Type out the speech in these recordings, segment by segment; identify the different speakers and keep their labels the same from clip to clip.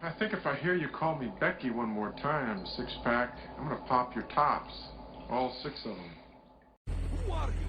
Speaker 1: I think if I hear you call me Becky one more time, six-pack, I'm gonna pop your tops. All six of them.
Speaker 2: Who are you?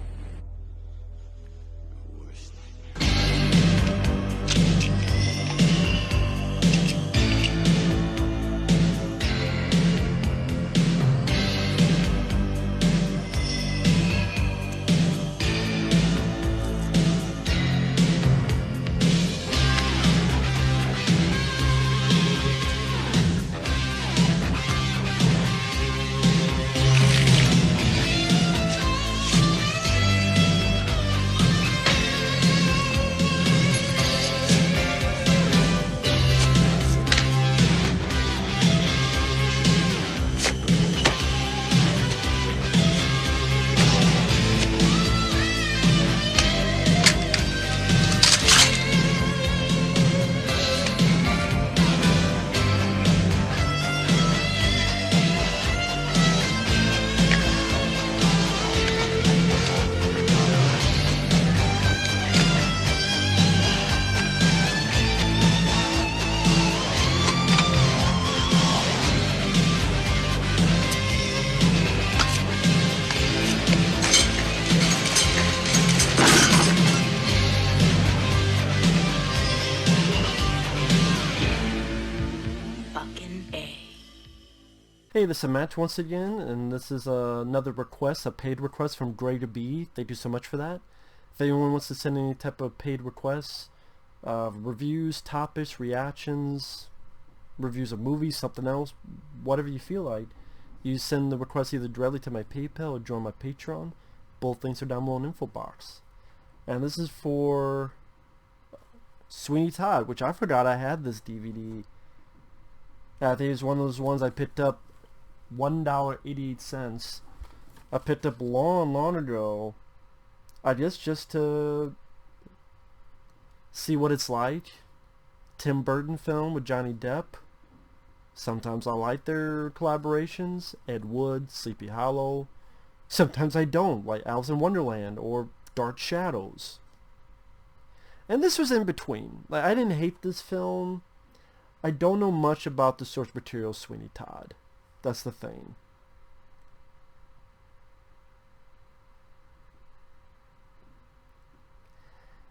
Speaker 3: Hey, this is Matt once again, and this is another request, a paid request from Gray to B. Thank you so much for that. If anyone wants to send any type of paid requests, reviews, topics, reactions, reviews of movies, something else, whatever you feel like, you send the request either directly to my PayPal or join my Patreon. Both links are down below in the info box. And this is for Sweeney Todd, which I forgot I had this DVD. I think it's one of those ones I picked up $1.88. I picked up long ago. I guess just to see what it's like. Tim Burton film with Johnny Depp. Sometimes I like their collaborations. Ed Wood, Sleepy Hollow. Sometimes I don't, like Alice in Wonderland or Dark Shadows. And this was in between. Like, I didn't hate this film. I don't know much about the source material of Sweeney Todd. That's the thing.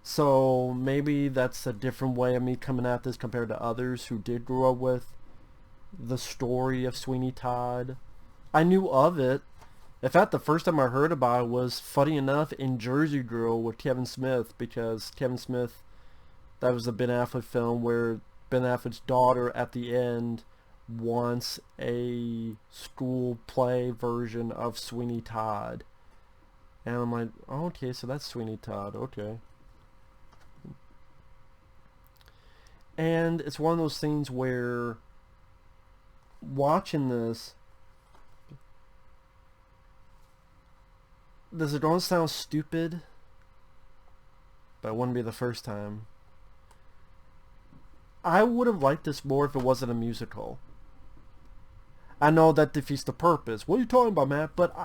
Speaker 3: So maybe that's a different way of me coming at this compared to others who did grow up with the story of Sweeney Todd. I knew of it. In fact, the first time I heard about it was, funny enough, in Jersey Girl with Kevin Smith, because Kevin Smith, that was a Ben Affleck film where Ben Affleck's daughter at the end wants a school play version of Sweeney Todd. And I'm like, oh, okay, so that's Sweeney Todd, okay. And it's one of those things where watching this is going to sound stupid, but it wouldn't be the first time. I would have liked this more if it wasn't a musical. I know that defeats the purpose. What are you talking about, Matt? But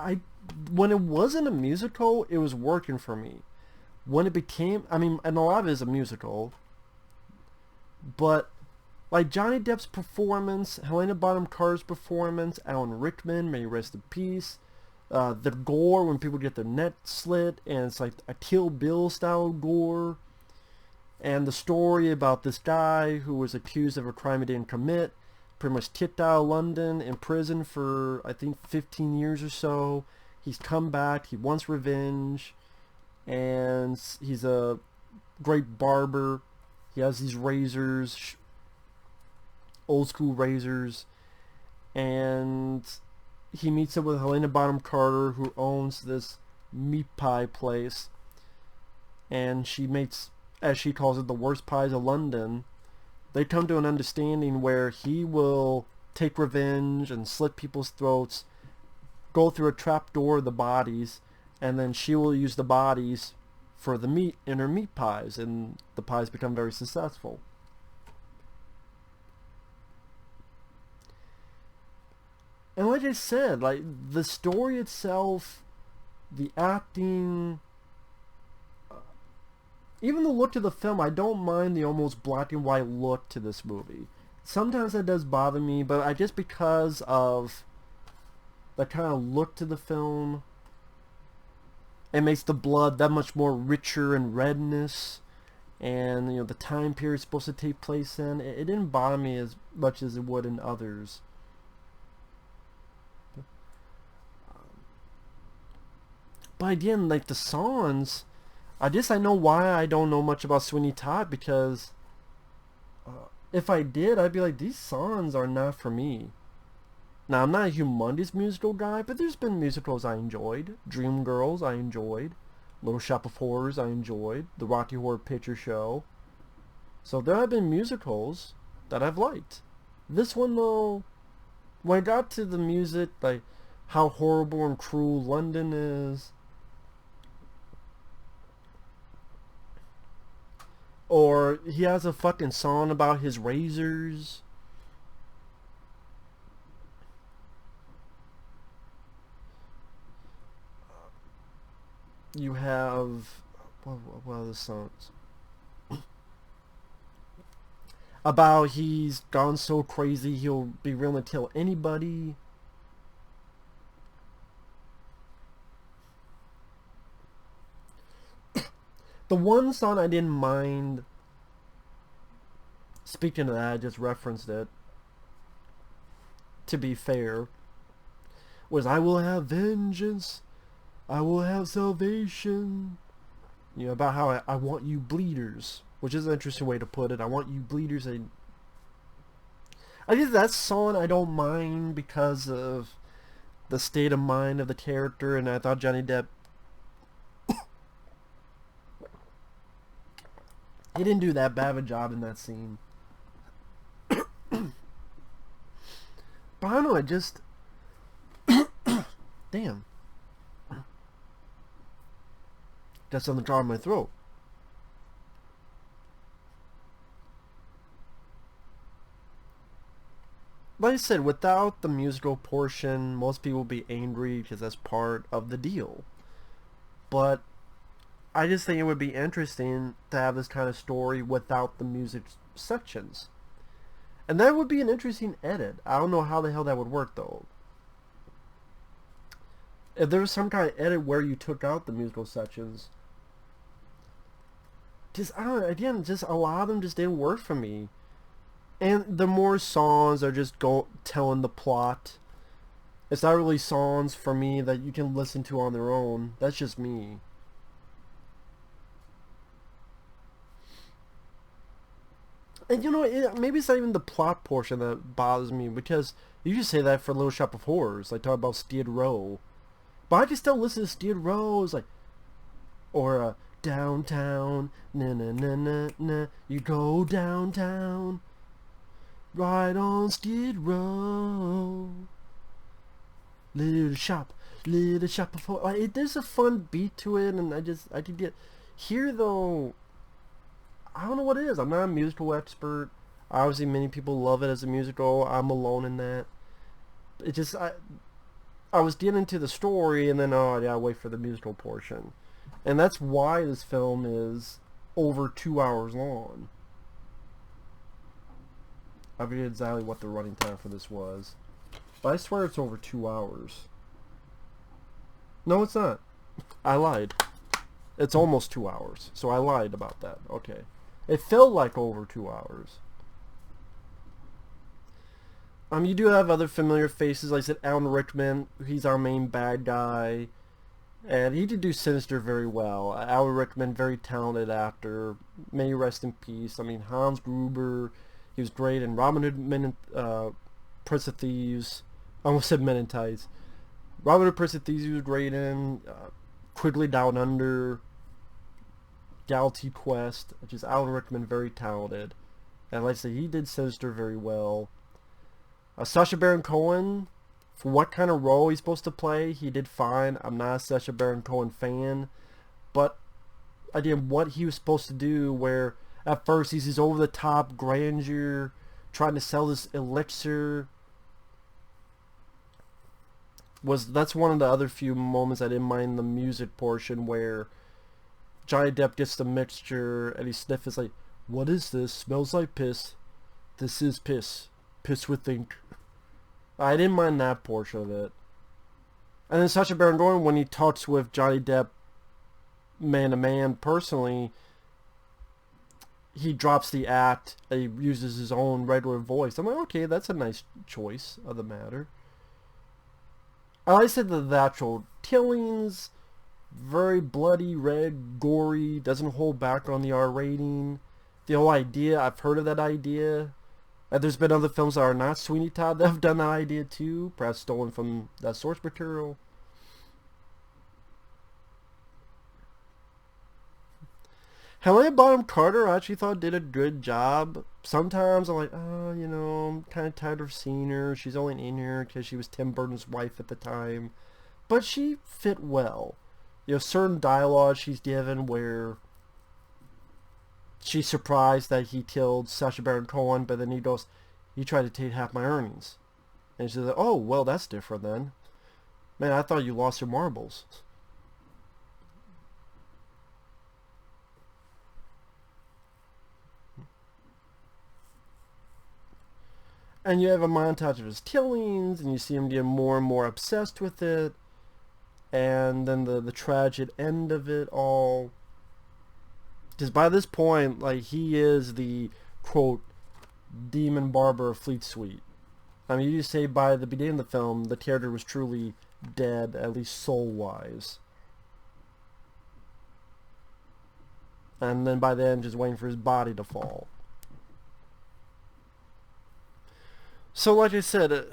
Speaker 3: when it wasn't a musical, it was working for me. When it became, I mean, and a lot of it is a musical, but like Johnny Depp's performance, Helena Bonham Carter's performance, Alan Rickman, may he rest in peace, the gore when people get their neck slit, and it's like a Kill Bill style gore. And the story about this guy who was accused of a crime he didn't commit, pretty much kicked out of London, in prison for, I think, 15 years or so. He's come back, he wants revenge, and he's a great barber. He has these razors, old school razors, and he meets up with Helena Bonham Carter, who owns this meat pie place, and she makes, as she calls it, the worst pies of London. They come to an understanding where he will take revenge and slit people's throats, go through a trap door of the bodies, and then she will use the bodies for the meat in her meat pies, and the pies become very successful. And like I said, like, the story itself, the acting, even the look of the film, I don't mind the almost black and white look to this movie. sometimes that does bother me, but I just because of the kind of look to the film, it makes the blood that much more richer in redness, and the time period it's supposed to take place in, it didn't bother me as much as it would in others. But again, like the songs, I know why I don't know much about Sweeney Todd, because if I did, I'd be like, these songs are not for me. Now, I'm not a humongous musical guy, but there's been musicals I enjoyed. Dreamgirls I enjoyed. Little Shop of Horrors I enjoyed. The Rocky Horror Picture Show. So there have been musicals that I've liked. This one, though, when I got to the music, like how horrible and cruel London is, or he has a fucking song about his razors. You have what are the songs about he's gone so crazy he'll be willing to kill anybody. The one song I didn't mind, speaking of that, I just referenced it, to be fair, was I Will Have Vengeance, I Will Have Salvation. About how I want you bleeders, which is an interesting way to put it. I want you bleeders. I guess that song I don't mind because of the state of mind of the character, and I thought Johnny Depp, he didn't do that bad of a job in that scene. But I don't know, I just... Damn. Got something caught in my throat. Like I said, without the musical portion, most people would be angry because that's part of the deal. But I just think it would be interesting to have this kind of story without the music sections. And that would be an interesting edit. I don't know how the hell that would work, though. If there was some kind of edit where you took out the musical sections, I don't know, again, just a lot of them just didn't work for me. And the more songs are just telling the plot. It's not really songs for me that you can listen to on their own. That's just me. And maybe it's not even the plot portion that bothers me, because you just say that for Little Shop of Horrors, like talk about Skid Row. But I can still listen to Skid Row, or downtown, na na na na na, you go downtown, right on Skid Row, little shop of horrors. There's a fun beat to it, and I could get here though. I don't know what it is. I'm not a musical expert. Obviously, many people love it as a musical. I'm alone in that. It just I was getting into the story, and then I gotta wait for the musical portion. And that's why this film is over 2 hours long. I forget exactly what the running time for this was, but I swear it's over 2 hours. No, it's not. I lied. It's almost 2 hours, so I lied about that. Okay. It felt like over 2 hours. You do have other familiar faces. Like I said, Alan Rickman, he's our main bad guy. And he did do Sinister very well. Alan Rickman, very talented actor. May he rest in peace. Hans Gruber, he was great. And Robin Hood, Prince of Thieves. I almost said Men in Tights. Robin Hood, Prince of Thieves, he was great in. Quigley Down Under. Galaxy Quest. Just Alan Rickman, very talented. And like I said, he did Sinister very well. Sacha Baron Cohen, for what kind of role he's supposed to play, he did fine. I'm not a Sacha Baron Cohen fan, but again, what he was supposed to do, where at first he's this over-the-top grandeur, trying to sell this elixir, that's one of the other few moments I didn't mind the music portion, where Johnny Depp gets the mixture and he sniffs, like, what is this? Smells like piss. This is piss. Piss with ink. I didn't mind that portion of it. And then Sacha Baron Cohen, when he talks with Johnny Depp man to man personally, he drops the act and he uses his own regular voice. I'm like, okay, that's a nice choice of the matter. I like I said, the actual killings, very bloody, red, gory, doesn't hold back on the R rating. The whole idea, I've heard of that idea. And there's been other films that are not Sweeney Todd that have done that idea too, perhaps stolen from that source material. Helena Bonham Carter, I actually thought did a good job. Sometimes I'm like, oh, you know, I'm kind of tired of seeing her. She's only in here because she was Tim Burton's wife at the time. But she fit well. You know, certain dialogue she's given where she's surprised that he killed Sacha Baron Cohen, but then he goes, he tried to take half my earnings. And she's like, oh, well, that's different then. Man, I thought you lost your marbles. And you have a montage of his killings, and you see him get more and more obsessed with it. And then the tragic end of it all. Because by this point, like, he is the, quote, demon barber of Fleet Street. I mean, you say by the beginning of the film, the character was truly dead, at least soul-wise. And then by then, just waiting for his body to fall. So, like I said,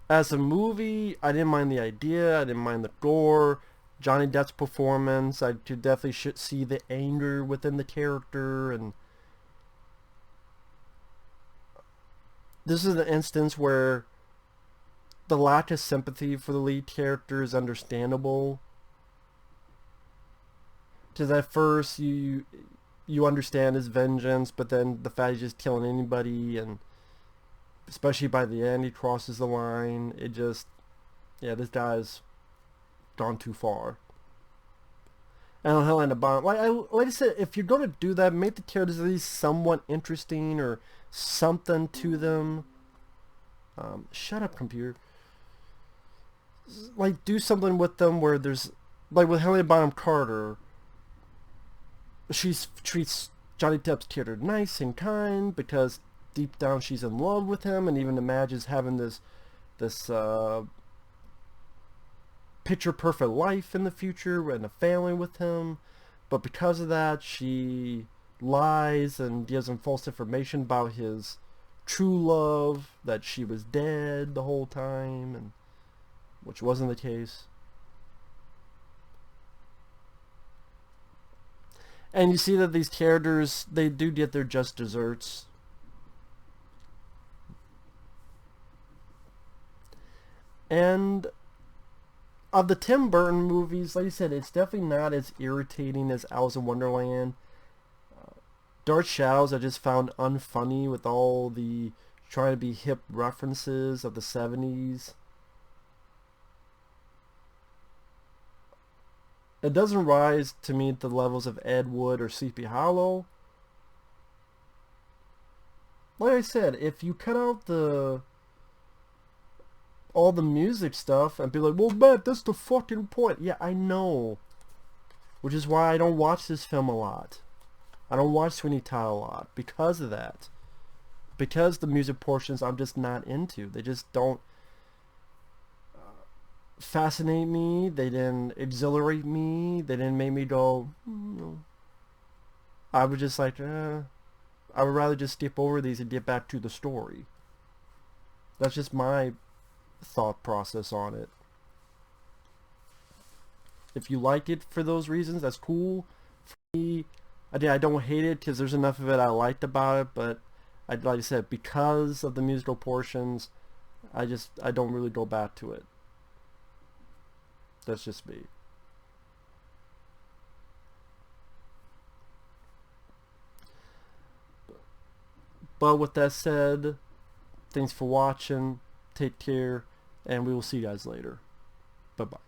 Speaker 3: as a movie, I didn't mind the idea, I didn't mind the gore, Johnny Depp's performance, I could definitely see the anger within the character, and this is an instance where the lack of sympathy for the lead character is understandable. Because at first you understand his vengeance, but then the fact he's just killing anybody, and especially by the end he crosses the line, it just, yeah, this guy's gone too far. And Helena Bonham, like I said, if you're going to do that, make the characters at least somewhat interesting or something to them. Shut up, computer. Like, do something with them where there's, like with Helena Bonham Carter, she treats Johnny Depp's character nice and kind because deep down she's in love with him, and even imagines having this picture perfect life in the future and a family with him. But because of that, she lies and gives him false information about his true love, that she was dead the whole time, and which wasn't the case. And you see that these characters, they do get their just desserts. And of the Tim Burton movies, like I said, it's definitely not as irritating as Alice in Wonderland. Dark Shadows I just found unfunny with all the trying to be hip references of the 70s. It doesn't rise to meet the levels of Ed Wood or Sleepy Hollow. Like I said, if you cut out all the music stuff and be like, well, Matt, that's the fucking point. Yeah, I know. Which is why I don't watch this film a lot. I don't watch Sweeney Todd a lot because of that. Because the music portions I'm just not into. They just don't fascinate me. They didn't exhilarate me. They didn't make me go, I was just like, I would rather just skip over these and get back to the story. That's just my thought process on it. If you like it for those reasons, that's cool. For me, I don't hate it because there's enough of it I liked about it, but like I said, because of the musical portions, I don't really go back to it. That's just me. But with that said, thanks for watching. Take care, and we will see you guys later. Bye-bye.